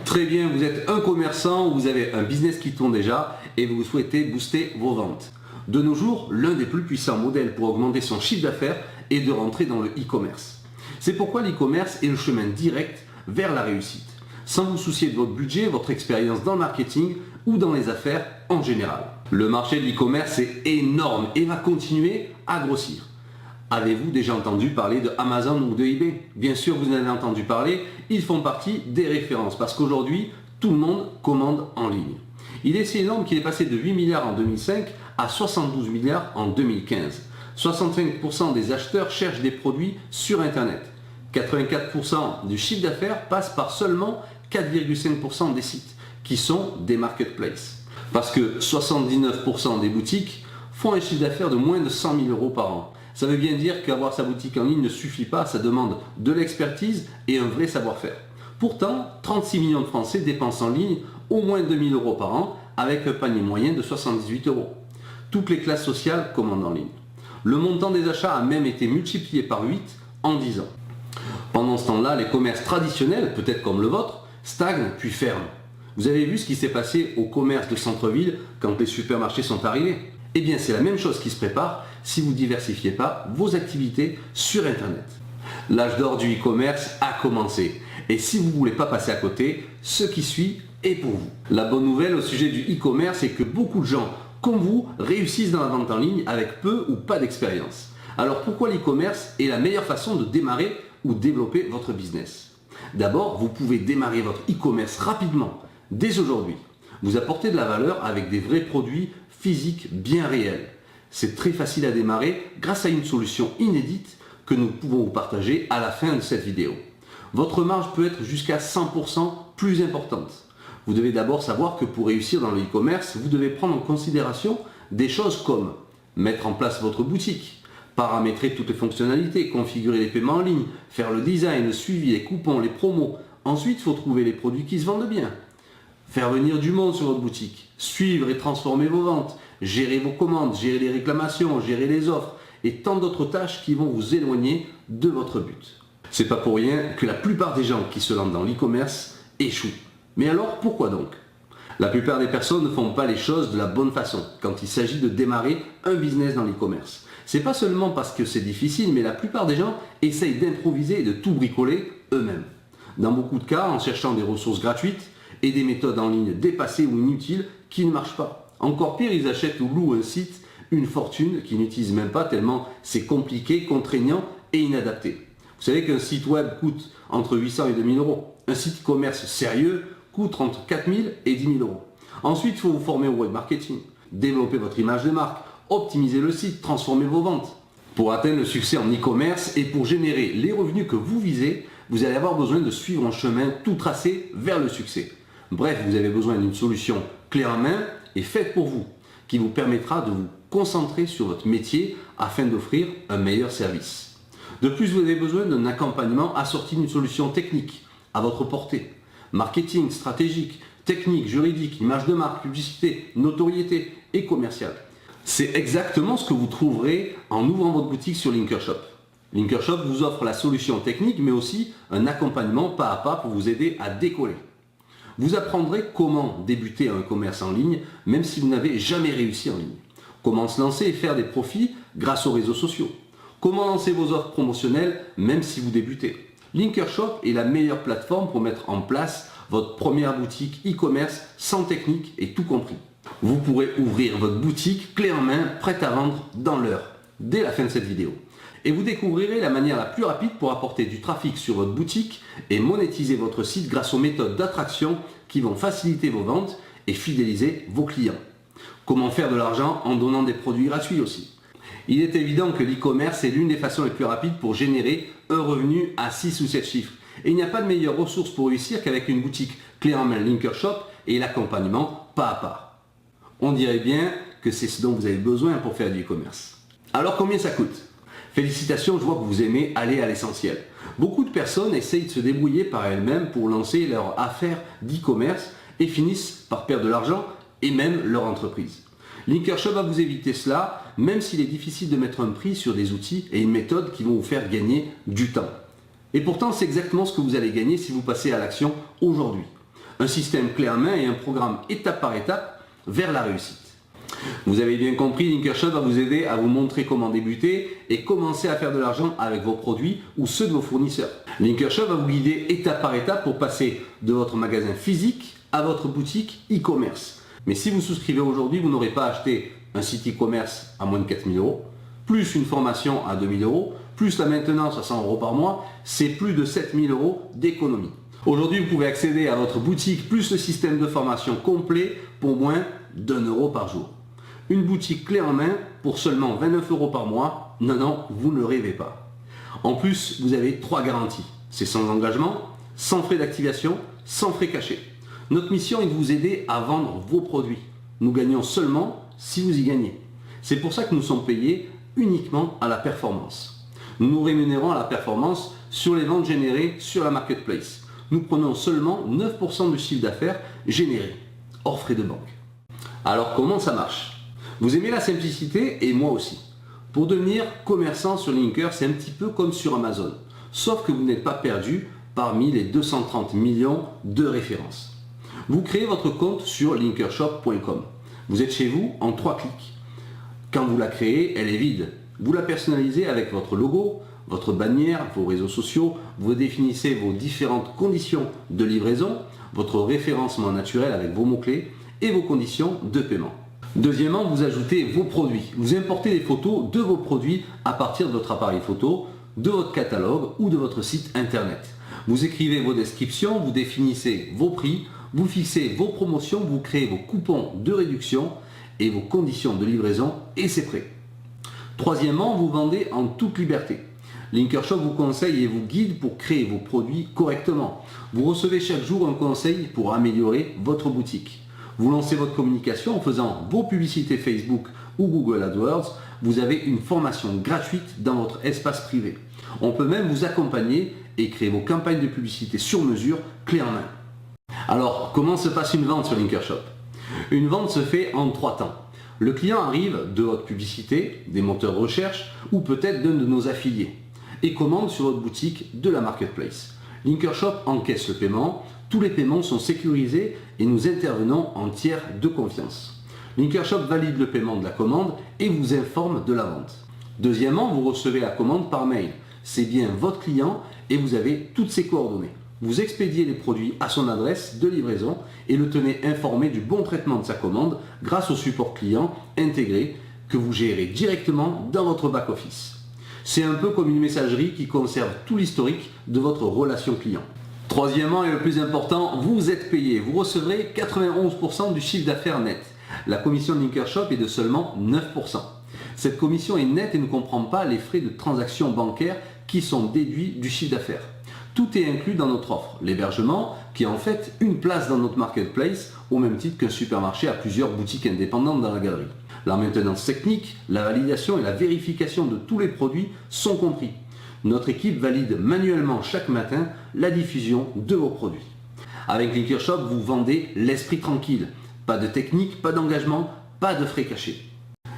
Très bien, vous êtes un commerçant, vous avez un business qui tourne déjà et vous souhaitez booster vos ventes. De nos jours, l'un des plus puissants modèles pour augmenter son chiffre d'affaires est de rentrer dans le e-commerce. C'est pourquoi l'e-commerce est le chemin direct vers la réussite, sans vous soucier de votre budget, votre expérience dans le marketing ou dans les affaires en général. Le marché de l'e-commerce est énorme et va continuer à grossir. Avez-vous déjà entendu parler de Amazon ou de eBay? Bien sûr, vous en avez entendu parler, ils font partie des références parce qu'aujourd'hui, tout le monde commande en ligne. Il est si énorme qu'il est passé de 8 milliards en 2005 à 72 milliards en 2015. 65% des acheteurs cherchent des produits sur Internet. 84% du chiffre d'affaires passe par seulement 4,5% des sites qui sont des marketplaces. Parce que 79% des boutiques font un chiffre d'affaires de moins de 100 000 euros par an. Ça veut bien dire qu'avoir sa boutique en ligne ne suffit pas, ça demande de l'expertise et un vrai savoir-faire. Pourtant, 36 millions de Français dépensent en ligne au moins 2 000 euros par an avec un panier moyen de 78 euros. Toutes les classes sociales commandent en ligne. Le montant des achats a même été multiplié par 8 en 10 ans. Pendant ce temps-là, les commerces traditionnels, peut-être comme le vôtre, stagnent puis ferment. Vous avez vu ce qui s'est passé au commerce de centre-ville quand les supermarchés sont arrivés? Eh bien, c'est la même chose qui se prépare si vous ne diversifiez pas vos activités sur Internet. L'âge d'or du e-commerce a commencé. Et si vous ne voulez pas passer à côté, ce qui suit est pour vous. La bonne nouvelle au sujet du e-commerce est que beaucoup de gens, comme vous, réussissent dans la vente en ligne avec peu ou pas d'expérience. Alors pourquoi l'e-commerce est la meilleure façon de démarrer ou développer votre business? D'abord, vous pouvez démarrer votre e-commerce rapidement, dès aujourd'hui. Vous apportez de la valeur avec des vrais produits physiques bien réels. C'est très facile à démarrer grâce à une solution inédite que nous pouvons vous partager à la fin de cette vidéo. Votre marge peut être jusqu'à 100% plus importante. Vous devez d'abord savoir que pour réussir dans le e-commerce, vous devez prendre en considération des choses comme mettre en place votre boutique, paramétrer toutes les fonctionnalités, configurer les paiements en ligne, faire le design, le suivi, les coupons, les promos. Ensuite, il faut trouver les produits qui se vendent bien, faire venir du monde sur votre boutique, suivre et transformer vos ventes, gérer vos commandes, gérer les réclamations, gérer les offres et tant d'autres tâches qui vont vous éloigner de votre but. C'est pas pour rien que la plupart des gens qui se lancent dans l'e-commerce échouent. Mais alors pourquoi donc? La plupart des personnes ne font pas les choses de la bonne façon quand il s'agit de démarrer un business dans l'e-commerce. C'est pas seulement parce que c'est difficile, mais la plupart des gens essayent d'improviser et de tout bricoler eux-mêmes. Dans beaucoup de cas, en cherchant des ressources gratuites et des méthodes en ligne dépassées ou inutiles qui ne marchent pas. Encore pire, ils achètent ou louent un site, une fortune qu'ils n'utilisent même pas tellement c'est compliqué, contraignant et inadapté. Vous savez qu'un site web coûte entre 800 et 2000 euros. Un site e-commerce sérieux coûte entre 4000 et 10 000 euros. Ensuite, il faut vous former au web marketing, développer votre image de marque, optimiser le site, transformer vos ventes. Pour atteindre le succès en e-commerce et pour générer les revenus que vous visez, vous allez avoir besoin de suivre un chemin tout tracé vers le succès. Bref, vous avez besoin d'une solution clé en main et faite pour vous, qui vous permettra de vous concentrer sur votre métier afin d'offrir un meilleur service. De plus, vous avez besoin d'un accompagnement assorti d'une solution technique à votre portée. Marketing, stratégique, technique, juridique, image de marque, publicité, notoriété et commerciale. C'est exactement ce que vous trouverez en ouvrant votre boutique sur Linkershop. Linkershop vous offre la solution technique mais aussi un accompagnement pas à pas pour vous aider à décoller. Vous apprendrez comment débuter un commerce en ligne même si vous n'avez jamais réussi en ligne. Comment se lancer et faire des profits grâce aux réseaux sociaux. Comment lancer vos offres promotionnelles même si vous débutez. Linkershop est la meilleure plateforme pour mettre en place votre première boutique e-commerce sans technique et tout compris. Vous pourrez ouvrir votre boutique clé en main, prête à vendre dans l'heure, dès la fin de cette vidéo. Et vous découvrirez la manière la plus rapide pour apporter du trafic sur votre boutique et monétiser votre site grâce aux méthodes d'attraction qui vont faciliter vos ventes et fidéliser vos clients. Comment faire de l'argent en donnant des produits gratuits aussi. Il est évident que l'e-commerce est l'une des façons les plus rapides pour générer un revenu à 6 ou 7 chiffres. Et il n'y a pas de meilleure ressource pour réussir qu'avec une boutique clé en main Linkershop et l'accompagnement pas à pas. On dirait bien que c'est ce dont vous avez besoin pour faire du e-commerce. Alors combien ça coûte? Félicitations, je vois que vous aimez aller à l'essentiel. Beaucoup de personnes essayent de se débrouiller par elles-mêmes pour lancer leur affaire d'e-commerce et finissent par perdre de l'argent et même leur entreprise. Linkershop va vous éviter cela, même s'il est difficile de mettre un prix sur des outils et une méthode qui vont vous faire gagner du temps. Et pourtant, c'est exactement ce que vous allez gagner si vous passez à l'action aujourd'hui. un système clé en main et un programme étape par étape vers la réussite. Vous avez bien compris, Linkershop va vous aider à vous montrer comment débuter et commencer à faire de l'argent avec vos produits ou ceux de vos fournisseurs. Linkershop va vous guider étape par étape pour passer de votre magasin physique à votre boutique e-commerce. Mais si vous souscrivez aujourd'hui, vous n'aurez pas acheté un site e-commerce à moins de 4 000 €, plus une formation à 2 000 €, plus la maintenance à 100 € par mois, c'est plus de 7 000 € d'économie. Aujourd'hui, vous pouvez accéder à votre boutique plus le système de formation complet pour moins d'1 € par jour. Une boutique clé en main pour seulement 29 € par mois. Non, vous ne rêvez pas. En plus, vous avez 3 garanties. C'est sans engagement, sans frais d'activation, sans frais cachés. Notre mission est de vous aider à vendre vos produits. Nous gagnons seulement si vous y gagnez. C'est pour ça que nous sommes payés uniquement à la performance. Nous nous rémunérons à la performance sur les ventes générées sur la marketplace. Nous prenons seulement 9% du chiffre d'affaires généré, hors frais de banque. Alors comment ça marche ? Vous aimez la simplicité et moi aussi. Pour devenir commerçant sur Linker, c'est un petit peu comme sur Amazon, sauf que vous n'êtes pas perdu parmi les 230 millions de références. Vous créez votre compte sur linkershop.com. Vous êtes chez vous en 3 clics. Quand vous la créez, elle est vide. Vous la personnalisez avec votre logo, votre bannière, vos réseaux sociaux, vous définissez vos différentes conditions de livraison, votre référencement naturel avec vos mots-clés et vos conditions de paiement. Deuxièmement, vous ajoutez vos produits. Vous importez les photos de vos produits à partir de votre appareil photo, de votre catalogue ou de votre site internet. Vous écrivez vos descriptions, vous définissez vos prix, vous fixez vos promotions, vous créez vos coupons de réduction et vos conditions de livraison et c'est prêt. Troisièmement, vous vendez en toute liberté. Linkershop vous conseille et vous guide pour créer vos produits correctement. Vous recevez chaque jour un conseil pour améliorer votre boutique. Vous lancez votre communication en faisant vos publicités Facebook ou Google AdWords. Vous avez une formation gratuite dans votre espace privé. On peut même vous accompagner et créer vos campagnes de publicité sur mesure, clé en main. Alors, comment se passe une vente sur Linkershop ? Une vente se fait en 3 temps. Le client arrive de votre publicité, des moteurs de recherche ou peut-être d'un de nos affiliés et commande sur votre boutique de la marketplace. Linkershop encaisse le paiement. Tous les paiements sont sécurisés et nous intervenons en tiers de confiance. Linkershop valide le paiement de la commande et vous informe de la vente. Deuxièmement, vous recevez la commande par mail. C'est bien votre client et vous avez toutes ses coordonnées. Vous expédiez les produits à son adresse de livraison et le tenez informé du bon traitement de sa commande grâce au support client intégré que vous gérez directement dans votre back-office. C'est un peu comme une messagerie qui conserve tout l'historique de votre relation client. Troisièmement et le plus important, vous êtes payé. Vous recevrez 91% du chiffre d'affaires net. La commission de Linkershop est de seulement 9%. Cette commission est nette et ne comprend pas les frais de transaction bancaire qui sont déduits du chiffre d'affaires. Tout est inclus dans notre offre. L'hébergement, qui est en fait une place dans notre marketplace, au même titre qu'un supermarché a plusieurs boutiques indépendantes dans la galerie. La maintenance technique, la validation et la vérification de tous les produits sont compris. Notre équipe valide manuellement chaque matin la diffusion de vos produits. Avec Linkershop, vous vendez l'esprit tranquille. Pas de technique, pas d'engagement, pas de frais cachés.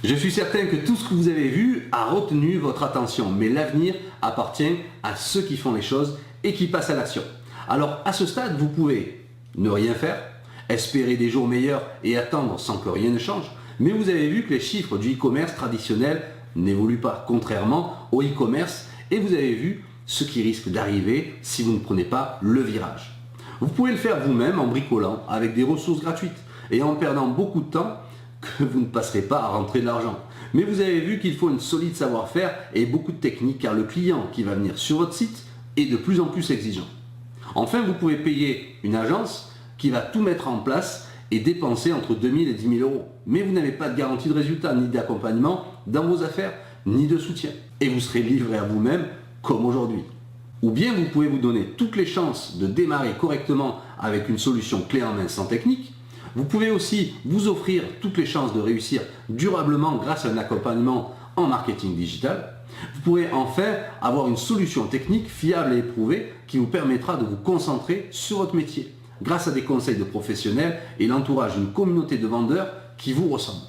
Je suis certain que tout ce que vous avez vu a retenu votre attention, mais l'avenir appartient à ceux qui font les choses et qui passent à l'action. Alors à ce stade, vous pouvez ne rien faire, espérer des jours meilleurs et attendre sans que rien ne change, mais vous avez vu que les chiffres du e-commerce traditionnel n'évoluent pas, contrairement au e-commerce, et vous avez vu ce qui risque d'arriver si vous ne prenez pas le virage. Vous pouvez le faire vous-même en bricolant avec des ressources gratuites et en perdant beaucoup de temps que vous ne passerez pas à rentrer de l'argent. Mais vous avez vu qu'il faut une solide savoir-faire et beaucoup de technique car le client qui va venir sur votre site est de plus en plus exigeant. Enfin, vous pouvez payer une agence qui va tout mettre en place et dépenser entre 2 000 et 10 000 €. Mais vous n'avez pas de garantie de résultat ni d'accompagnement dans vos affaires, ni de soutien. Et vous serez livré à vous-même comme aujourd'hui. Ou bien vous pouvez vous donner toutes les chances de démarrer correctement avec une solution clé en main sans technique. Vous pouvez aussi vous offrir toutes les chances de réussir durablement grâce à un accompagnement en marketing digital. Vous pourrez enfin avoir une solution technique fiable et éprouvée qui vous permettra de vous concentrer sur votre métier grâce à des conseils de professionnels et l'entourage d'une communauté de vendeurs qui vous ressemble.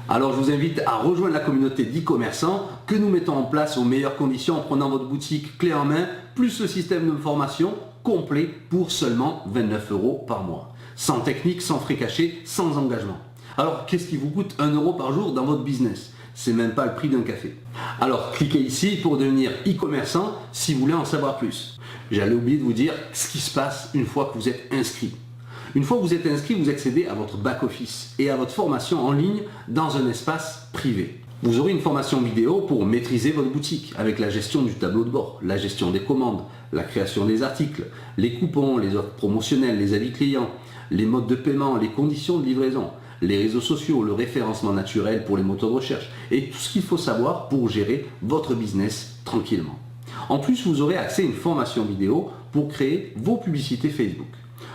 Alors je vous invite à rejoindre la communauté d'e-commerçants que nous mettons en place aux meilleures conditions en prenant votre boutique clé en main, plus le système de formation complet pour seulement 29 € par mois. Sans technique, sans frais cachés, sans engagement. Alors qu'est-ce qui vous coûte 1 € par jour dans votre business? C'est même pas le prix d'un café. Alors cliquez ici pour devenir e-commerçant si vous voulez en savoir plus. J'allais oublier de vous dire ce qui se passe une fois que vous êtes inscrit. Une fois que vous êtes inscrit, vous accédez à votre back-office et à votre formation en ligne dans un espace privé. Vous aurez une formation vidéo pour maîtriser votre boutique avec la gestion du tableau de bord, la gestion des commandes, la création des articles, les coupons, les offres promotionnelles, les avis clients, les modes de paiement, les conditions de livraison, les réseaux sociaux, le référencement naturel pour les moteurs de recherche et tout ce qu'il faut savoir pour gérer votre business tranquillement. En plus, vous aurez accès à une formation vidéo pour créer vos publicités Facebook.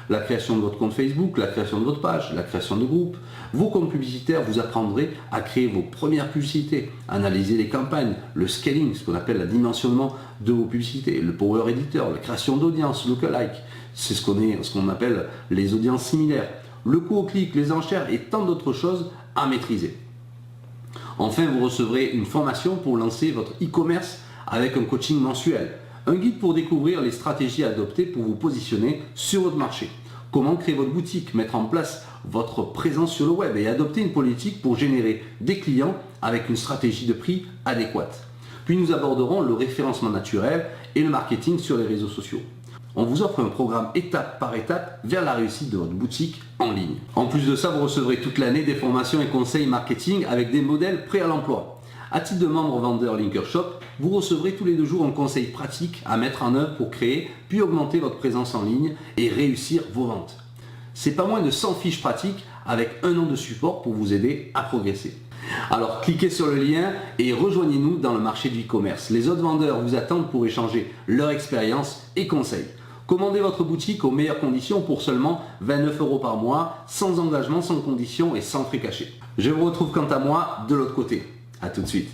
La création de votre compte Facebook, la création de votre page, la création de groupes. Vos comptes publicitaires, vous apprendrez à créer vos premières publicités, analyser les campagnes, le scaling, ce qu'on appelle le dimensionnement de vos publicités, le Power Editor, la création d'audience, lookalike, c'est ce qu'on appelle les audiences similaires, le coût au clic, les enchères et tant d'autres choses à maîtriser. Enfin, vous recevrez une formation pour lancer votre e-commerce avec un coaching mensuel. Un guide pour découvrir les stratégies à adopter pour vous positionner sur votre marché. Comment créer votre boutique, mettre en place votre présence sur le web et adopter une politique pour générer des clients avec une stratégie de prix adéquate. Puis nous aborderons le référencement naturel et le marketing sur les réseaux sociaux. On vous offre un programme étape par étape vers la réussite de votre boutique en ligne. En plus de ça, vous recevrez toute l'année des formations et conseils marketing avec des modèles prêts à l'emploi. À titre de membre vendeur Linkershop, vous recevrez tous les 2 jours un conseil pratique à mettre en œuvre pour créer puis augmenter votre présence en ligne et réussir vos ventes. C'est pas moins de 100 fiches pratiques avec 1 an de support pour vous aider à progresser. Alors cliquez sur le lien et rejoignez-nous dans le marché du e-commerce. Les autres vendeurs vous attendent pour échanger leur expérience et conseils. Commandez votre boutique aux meilleures conditions pour seulement 29 € par mois, sans engagement, sans conditions et sans frais cachés. Je vous retrouve quant à moi de l'autre côté. A tout de suite.